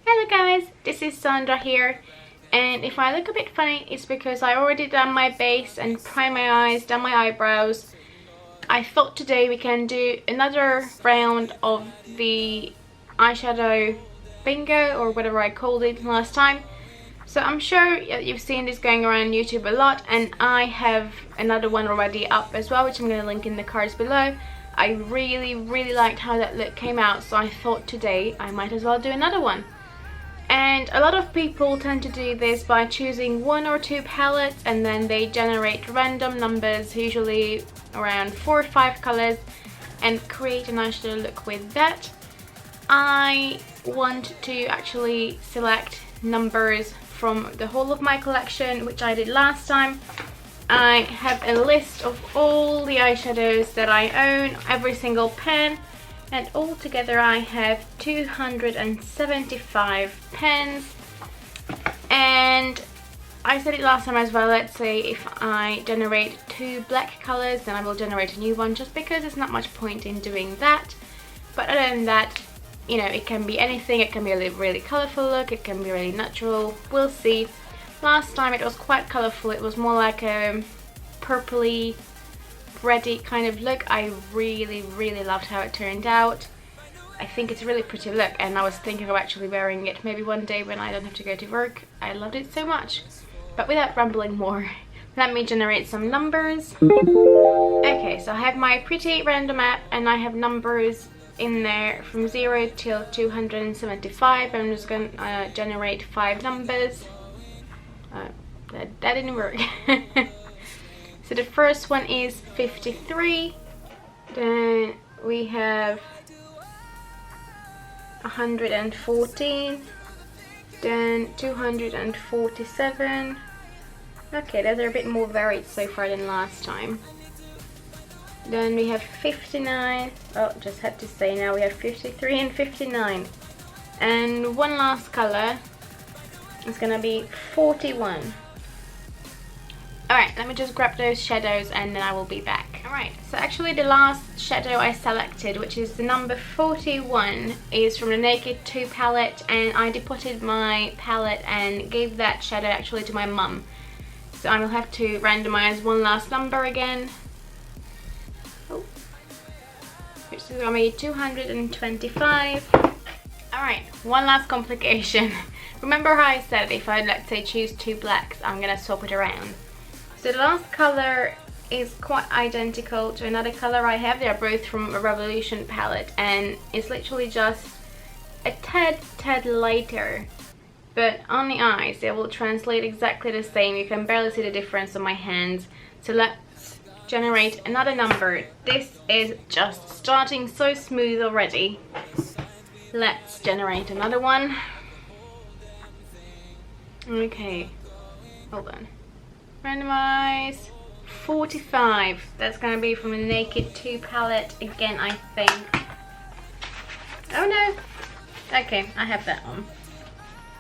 Hello guys, this is Sandra here, and if I look a bit funny it's because I already done my base and primed my eyes, done my eyebrows. I thought today we can do another round of the eyeshadow bingo or whatever I called it last time. So I'm sure you've seen this going around YouTube a lot, and I have another one already up as well, which I'm going to link in the cards below. I really liked how that look came out, so I thought today I might as well do another one. And a lot of people tend to do this by choosing one or two palettes and then they generate random numbers, usually around 4 or 5 colors, and create a nice little look with that. I want to actually select numbers from the whole of my collection, which I did last time. I have a list of all the eyeshadows that I own, every single pen, and altogether I have 275 pens. And I said it last time as well, let's say if I generate 2 black colors then I will generate a new one, just because there's not much point in doing that. But other than that, you know, it can be anything. It can be a really colourful look, it can be really natural, we'll see. Last time it was quite colourful, it was more like a purpley reddy kind of look. I really loved how it turned out. I think it's a really pretty look, and I was thinking of actually wearing it maybe one day when I don't have to go to work. I loved it so much. But without rambling more, let me generate some numbers. Okay, so I have my pretty random app and I have numbers in there from 0 till 275. I'm just going to generate 5 numbers. That didn't work. So the first one is 53, then we have 114, then 247. Okay, those are a bit more varied so far than last time. Then we have 59, oh, just had to say now we have 53 and 59. And one last color is gonna be 41. Alright, let me just grab those shadows and then I will be back. Alright, so actually the last shadow I selected, which is the number 41, is from the Naked 2 palette, and I depotted my palette and gave that shadow actually to my mum. So I will have to randomize one last number again. Oh. Which is gonna be 225. Alright, one last complication. Remember how I said if I, let's say, choose 2 blacks, I'm gonna swap it around. So the last color is quite identical to another color I have. They are both from a Revolution palette, and it's literally just a tad lighter, but on the eyes they will translate exactly the same. You can barely see the difference on my hands. So let's generate another number. This is just starting so smooth already. Let's generate another one. Okay, hold on. Randomize. 45. That's gonna be from the Naked 2 palette again, I think. Oh no. Okay, I have that one.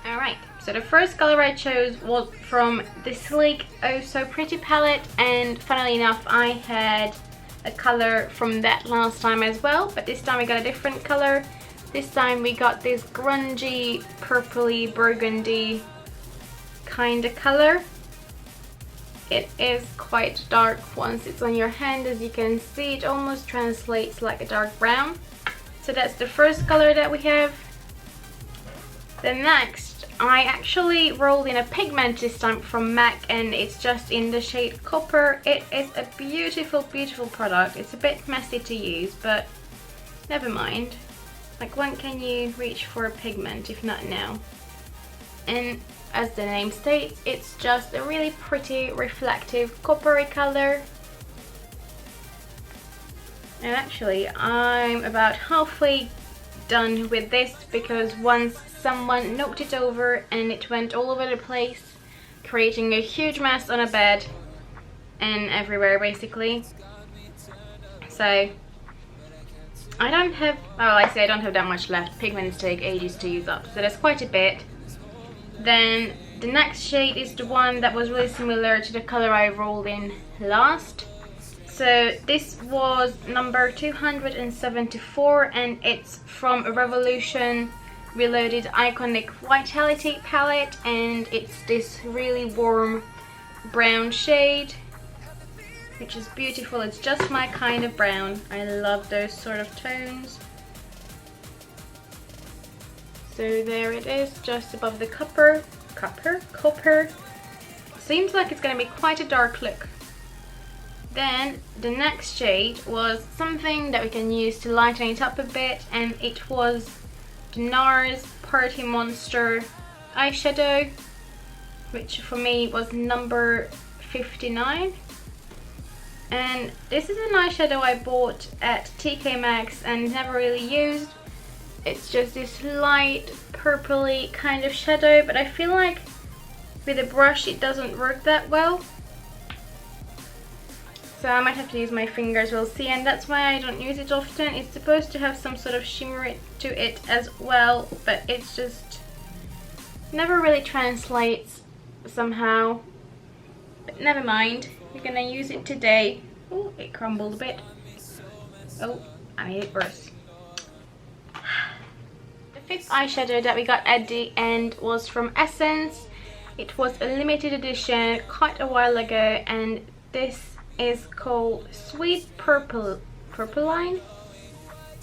Alright, so the first color I chose was from the Sleek Oh So Pretty palette, and funnily enough I had a color from that last time as well, but this time we got a different color. This time we got this grungy, purpley, burgundy kind of color. It is quite dark once it's on your hand. As you can see, it almost translates like a dark brown. So that's the first color that we have. The next, I actually rolled in a pigment this time from MAC, and it's just in the shade Copper. It is a beautiful product. It's a bit messy to use, but never mind. Like, when can you reach for a pigment if not now? And as the name states, it's just a really pretty reflective coppery color. And actually I'm about halfway done with this, because once someone knocked it over and it went all over the place, creating a huge mess on a bed and everywhere basically. So I don't have, well, I say I don't have that much left. Pigments take ages to use up, so there's quite a bit. Then the next shade is the one that was really similar to the color I rolled in last. So this was number 274, and it's from a Revolution Reloaded iconic Vitality palette, and it's this really warm brown shade, which is beautiful. It's just my kind of brown. I love those sort of tones. So there it is, just above the copper. Seems like it's going to be quite a dark look. Then the next shade was something that we can use to lighten it up a bit, and it was the NARS Party Monster eyeshadow, which for me was number 59. And this is an eyeshadow I bought at TK Maxx and never really used. It's just this light purpley kind of shadow, but I feel like with a brush it doesn't work that well. So I might have to use my fingers, we'll see, and that's why I don't use it often. It's supposed to have some sort of shimmer to it as well, but it's just never really translates somehow. But never mind, we're gonna use it today. Oh, it crumbled a bit. Oh, I made it worse. The fifth eyeshadow that we got at the end was from Essence. It was a limited edition quite a while ago, and this is called Sweet Purple Line.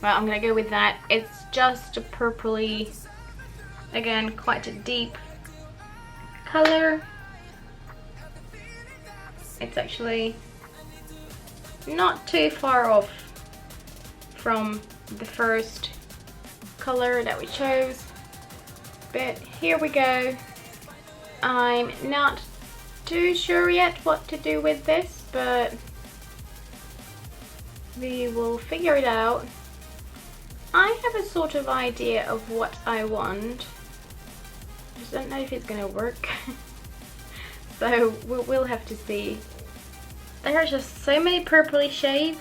Well, I'm gonna go with that. It's just a purpley, again, quite a deep color. It's actually not too far off from the first color that we chose, but here we go. I'm not too sure yet what to do with this, but we will figure it out. I have a sort of idea of what I want. I just don't know if it's gonna work. So we'll have to see. There are just so many purpley shades,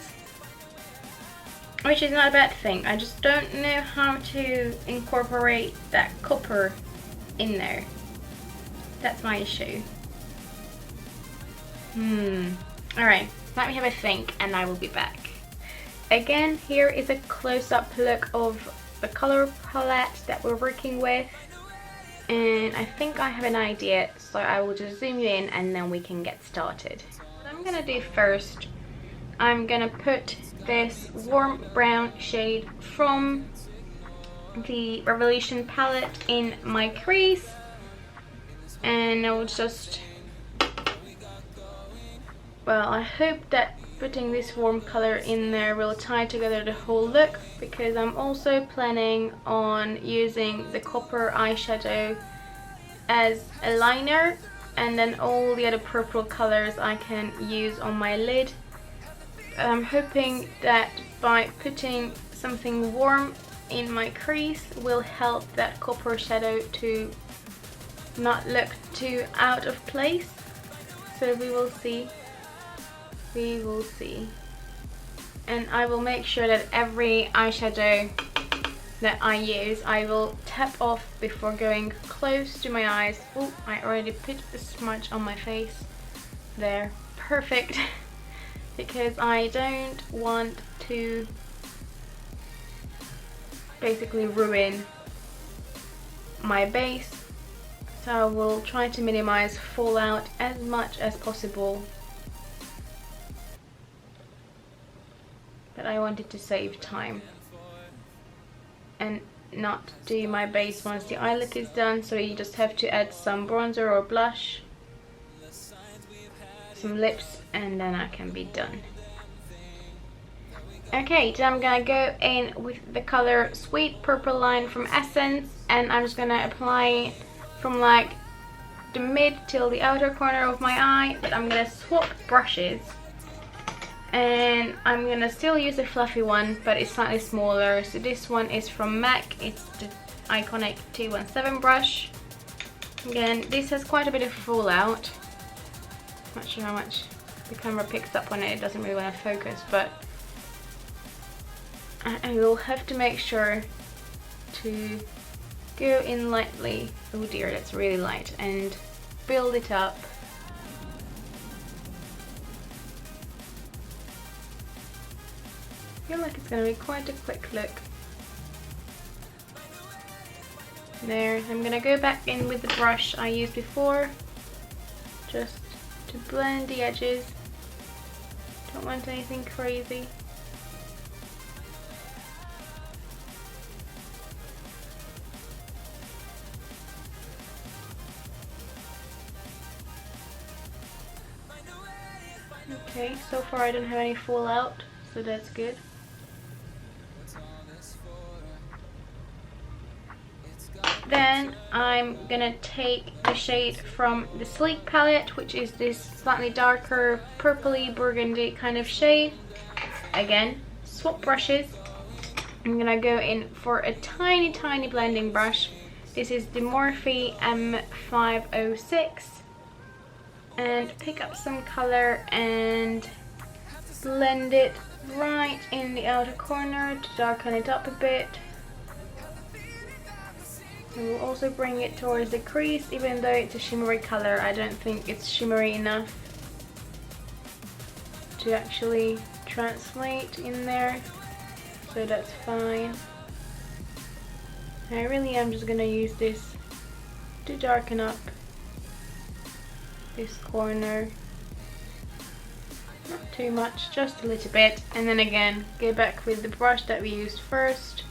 which is not a bad thing. I just don't know how to incorporate that copper in there. That's my issue. Alright, let me have a think and I will be back. Again, here is a close-up look of the color palette that we're working with. And I think I have an idea, so I will just zoom you in and then we can get started. What I'm gonna do first, I'm gonna put this warm brown shade from the Revolution palette in my crease, and I will just, well, I hope that putting this warm color in there will tie together the whole look, because I'm also planning on using the copper eyeshadow as a liner, and then all the other purple colors I can use on my lid. I'm hoping that by putting something warm in my crease will help that copper shadow to not look too out of place. So we will see. We will see. And I will make sure that every eyeshadow that I use, I will tap off before going close to my eyes. Oh, I already put a smudge on my face. There, perfect. Because I don't want to basically ruin my base. So I will try to minimize fallout as much as possible. But I wanted to save time and not do my base once the eye look is done, so you just have to add some bronzer or blush, some lips, and then I can be done. Okay, then I'm gonna go in with the color Sweet Purple Line from Essence, and I'm just gonna apply from like the mid till the outer corner of my eye, but I'm gonna swap brushes. And I'm gonna still use a fluffy one, but it's slightly smaller. So this one is from MAC. It's the iconic 217 brush. Again, this has quite a bit of fallout. Not sure how much the camera picks up on it. It doesn't really want to focus, but I will have to make sure to go in lightly. Oh dear, that's really light, and build it up. I feel like it's going to be quite a quick look. There, I'm gonna go back in with the brush I used before, just to blend the edges. Don't want anything crazy. Okay, so far I don't have any fallout, so that's good. Then I'm gonna take the shade from the Sleek palette, which is this slightly darker purpley burgundy kind of shade. Again, swap brushes. I'm gonna go in for a tiny blending brush. This is the Morphe M506, and pick up some color and blend it right in the outer corner to darken it up a bit. And we'll also bring it towards the crease. Even though it's a shimmery color, I don't think it's shimmery enough to actually translate in there, so that's fine. I really am just gonna use this to darken up this corner. Not too much, just a little bit, and then again go back with the brush that we used first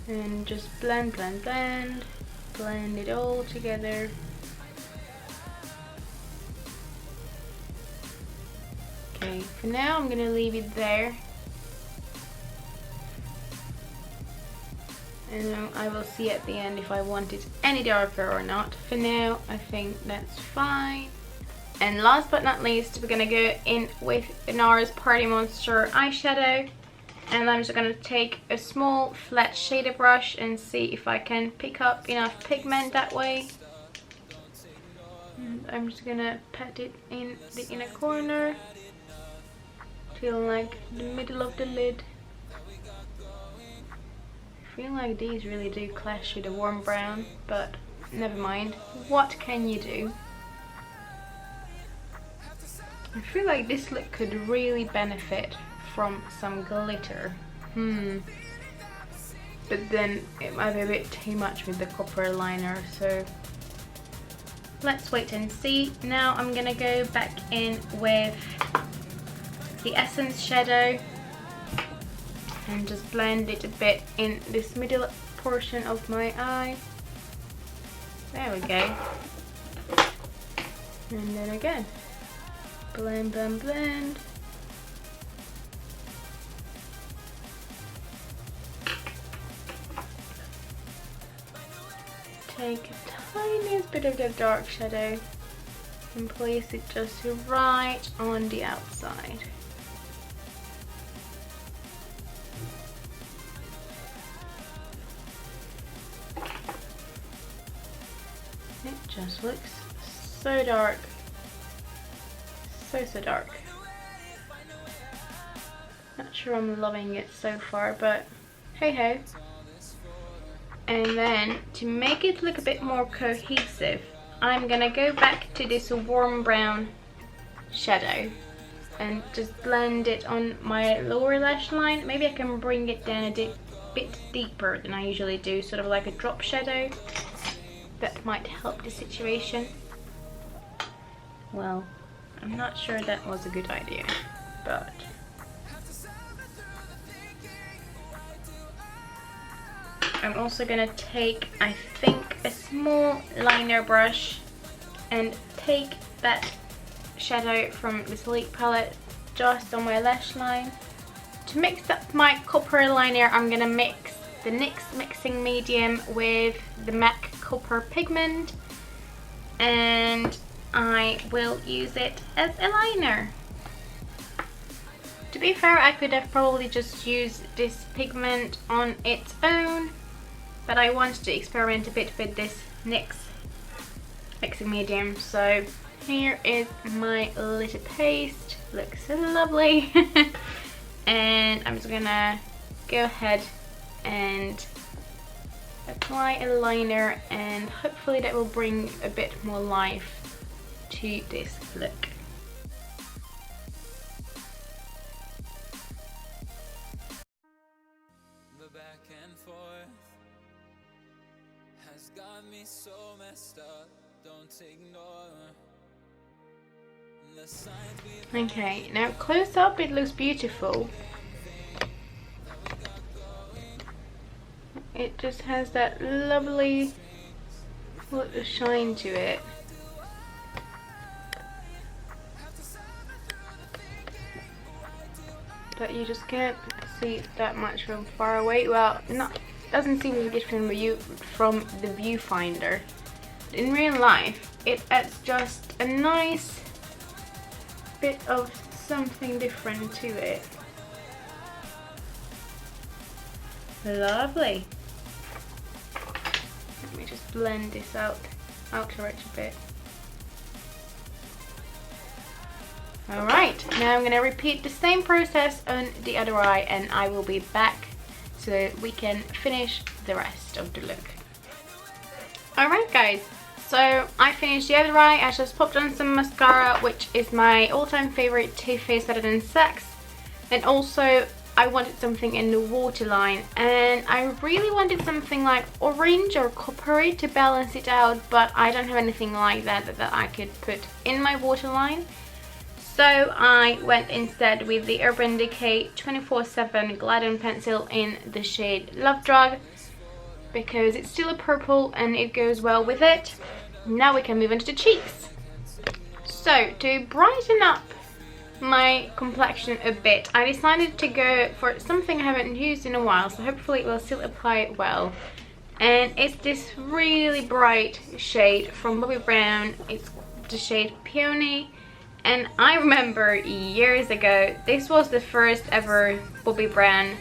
and just blend it all together. Okay, for now I'm gonna leave it there, and I will see at the end if I want it any darker or not. For now I think that's fine. And last but not least, we're gonna go in with the NARS Party Monster eyeshadow, and I'm just gonna take a small flat shader brush and see if I can pick up enough pigment that way. And I'm just gonna pat it in the inner corner till like the middle of the lid. I feel like these really do clash with a warm brown, but never mind. What can you do? I feel like this look could really benefit from some glitter. But then it might be a bit too much with the copper liner, so let's wait and see. Now I'm gonna go back in with the Essence shadow and just blend it a bit in this middle portion of my eye. There we go. And then again, blend, blend, blend. Take a tiniest bit of the dark shadow and place it just right on the outside. It just looks so dark. So dark. Not sure I'm loving it so far, but hey ho. And then to make it look a bit more cohesive, I'm gonna go back to this warm brown shadow and just blend it on my lower lash line. Maybe I can bring it down a bit deeper than I usually do, sort of like a drop shadow. That might help the situation. Well, I'm not sure that was a good idea, but I'm also gonna take, I think, a small liner brush and take that shadow from the Sleek palette just on my lash line. To mix up my copper liner, I'm gonna mix the NYX mixing medium with the MAC copper pigment, and I will use it as a liner. To be fair, I could have probably just used this pigment on its own, but I wanted to experiment a bit with this NYX mixing medium. So here is my little paste. Looks lovely. And I'm just gonna go ahead and apply a liner, and hopefully that will bring a bit more life to this look. The back and forth, Okay, now close up it looks beautiful. It just has that lovely little shine to it. But you just can't see that much from far away. Well, doesn't seem to get from the viewfinder. In real life, it adds just a nice bit of something different to it. Lovely. Let me just blend this out a bit. Alright, now I'm going to repeat the same process on the other eye and I will be back so that we can finish the rest of the look. Alright guys, so I finished the other eye. I just popped on some mascara, which is my all-time favorite Too Faced Better Than Sex, and also I wanted something in the waterline, and I really wanted something like orange or coppery to balance it out, but I don't have anything like that I could put in my waterline. So I went instead with the Urban Decay 24/7 Glide-On Pencil in the shade Love Drug, because it's still a purple and it goes well with it. Now we can move into the cheeks. So to brighten up my complexion a bit, I decided to go for something I haven't used in a while, so hopefully it will still apply well. And it's this really bright shade from Bobbi Brown. It's the shade Peony. And I remember years ago, this was the first ever Bobbi Brown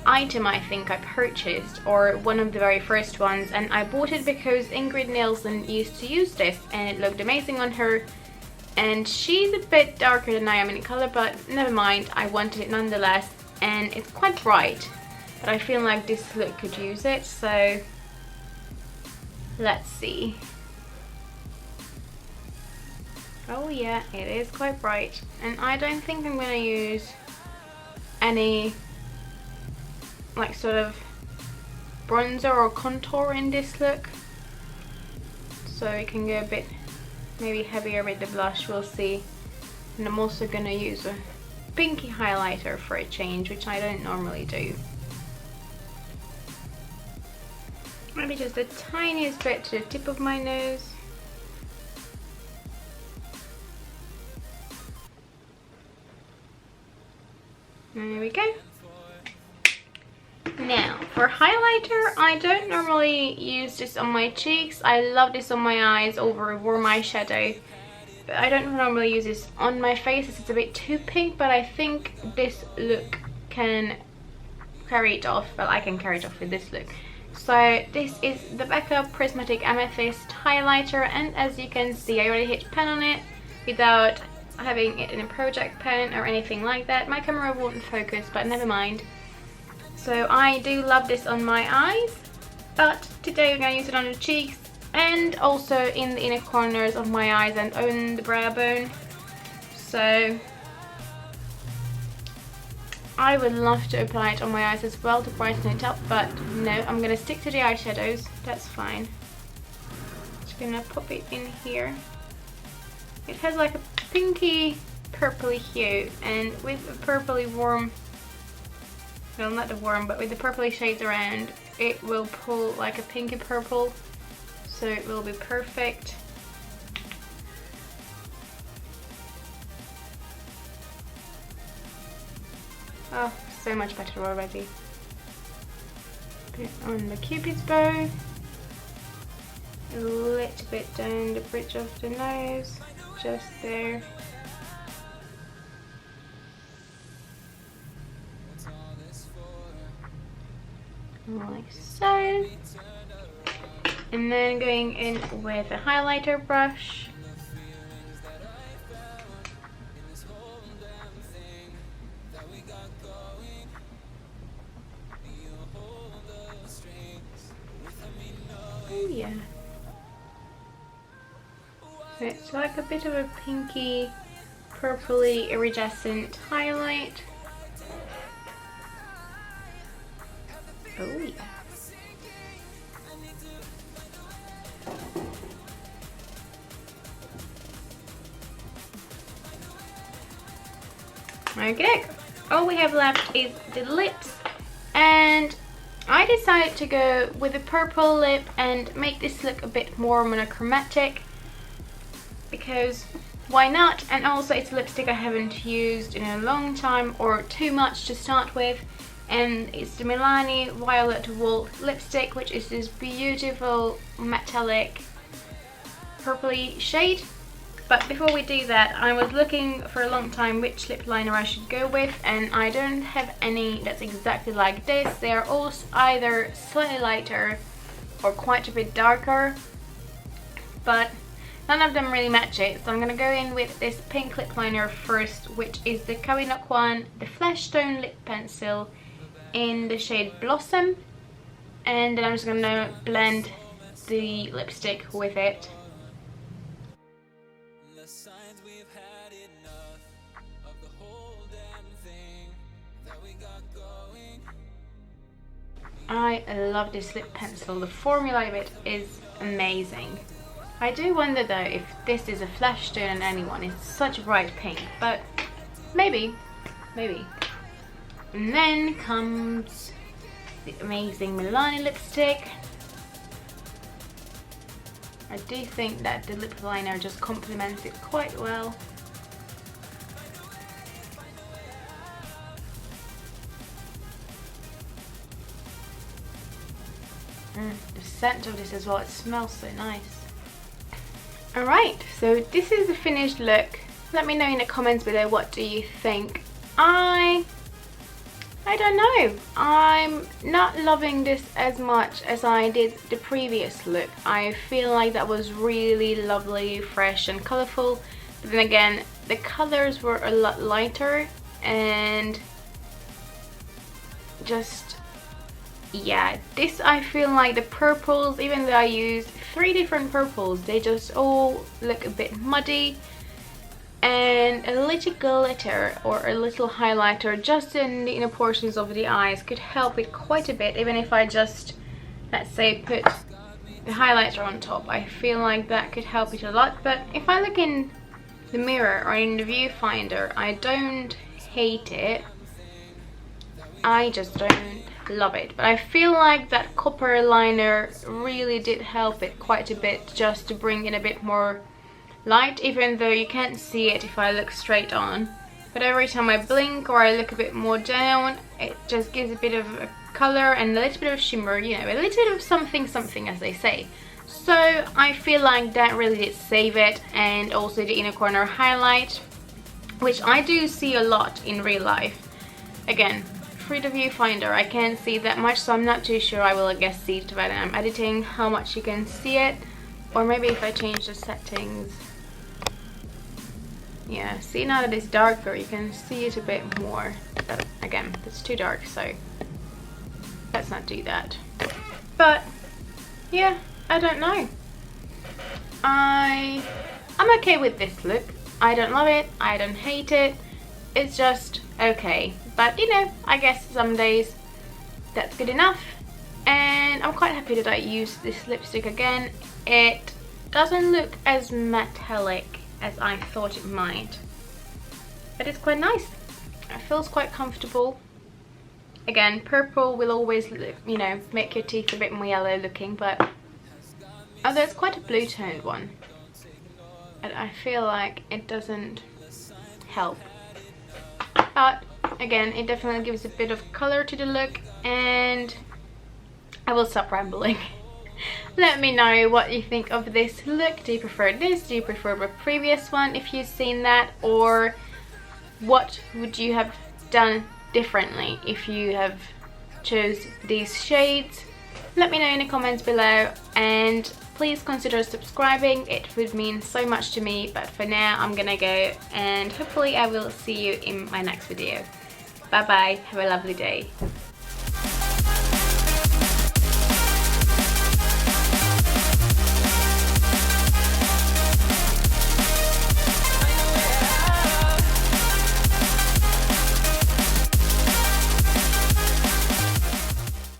item I think I purchased, or one of the very first ones, and I bought it because Ingrid Nilsson used to use this and it looked amazing on her. And she's a bit darker than I am in color, but never mind, I wanted it nonetheless. And it's quite bright, but I feel like this look could use it, so let's see. Oh yeah, it is quite bright, and I don't think I'm gonna use any like sort of bronzer or contour in this look, so it can go a bit maybe heavier with the blush, we'll see. And I'm also gonna use a pinky highlighter for a change, which I don't normally do. Maybe just the tiniest bit to the tip of my nose. There we go. Now, for highlighter, I don't normally use this on my cheeks. I love this on my eyes over warm eyeshadow. But I don't normally use this on my face as it's a bit too pink, but I think this look can carry it off. Well, I can carry it off with this look. So this is the Becca Prismatic Amethyst highlighter, and as you can see, I already hit pan on it without having it in a project pen or anything like that. My camera won't focus, but never mind. So I do love this on my eyes, but today we're going to use it on the cheeks and also in the inner corners of my eyes and on the brow bone. So I would love to apply it on my eyes as well to brighten it up, but no, I'm going to stick to the eyeshadows. That's fine. Just going to pop it in here. It has like a pinky purpley hue, and with a purpley warm, well, not the warm, but with the purpley shades around, it will pull like a pinky purple, so it will be perfect. Oh, so much better already. Put on the Cupid's bow, a little bit down the bridge of the nose, just there. Like so. And then going in with a highlighter brush. Oh yeah. So it's like a bit of a pinky, purpley, iridescent highlight. Oh yeah. Okay, all we have left is the lips, and I decided to go with a purple lip and make this look a bit more monochromatic, because why not? And also it's a lipstick I haven't used in a long time, or too much to start with, and it's the Milani Violet Wool lipstick, which is this beautiful metallic purpley shade. But before we do that, I was looking for a long time which lip liner I should go with, and I don't have any that's exactly like this. They are all either slightly lighter or quite a bit darker, but none of them really match it. So I'm gonna go in with this pink lip liner first, which is the Kawinok one, the Flesh Tone lip pencil in the shade Blossom, and then I'm just gonna blend the lipstick with it. I love this lip pencil. The formula of it is amazing. I do wonder though if this is a flesh tone on anyone. It's such a bright pink, but maybe. And then comes the amazing Milani lipstick. I do think that the lip liner just complements it quite well. The scent of this as well, it smells so nice. Alright, so this is the finished look. Let me know in the comments below, what do you think? I don't know. I'm not loving this as much as I did the previous look. I feel like that was really lovely, fresh and colourful. But then again, the colours were a lot lighter, and just, yeah, this I feel like the purples, even though I used 3 different purples, they just all look a bit muddy, and a little glitter or a little highlighter just in the inner portions of the eyes could help it quite a bit. Even if I just, let's say, put the highlighter on top, I feel like that could help it a lot. But if I look in the mirror or in the viewfinder, I don't hate it, I just don't love it. But I feel like that copper liner really did help it quite a bit, just to bring in a bit more light, even though you can't see it if I look straight on. But every time I blink or I look a bit more down, it just gives a bit of a color and a little bit of shimmer, you know, a little bit of something something, as they say. So I feel like that really did save it. And also the inner corner highlight, which I do see a lot in real life. Again, through the viewfinder I can't see that much, so I'm not too sure. I will, I guess, see it when I'm editing how much you can see it, or maybe if I change the settings. Yeah, see, now that it's darker you can see it a bit more, but again, it's too dark, so let's not do that. But yeah, I don't know, I'm okay with this look. I don't love it, I don't hate it, it's just okay. But you know, I guess some days that's good enough, and I'm quite happy that I used this lipstick again. It doesn't look as metallic as I thought it might, but it's quite nice. It feels quite comfortable. Again, purple will always, you know, make your teeth a bit more yellow looking, but although it's quite a blue toned one, and I feel like it doesn't help. But again, it definitely gives a bit of color to the look, and I will stop rambling. Let me know what you think of this look. Do you prefer this? Do you prefer the previous one if you've seen that? Or what would you have done differently if you have chose these shades? Let me know in the comments below, and please consider subscribing. It would mean so much to me. But for now, I'm gonna go, and hopefully I will see you in my next video. Bye bye, have a lovely day.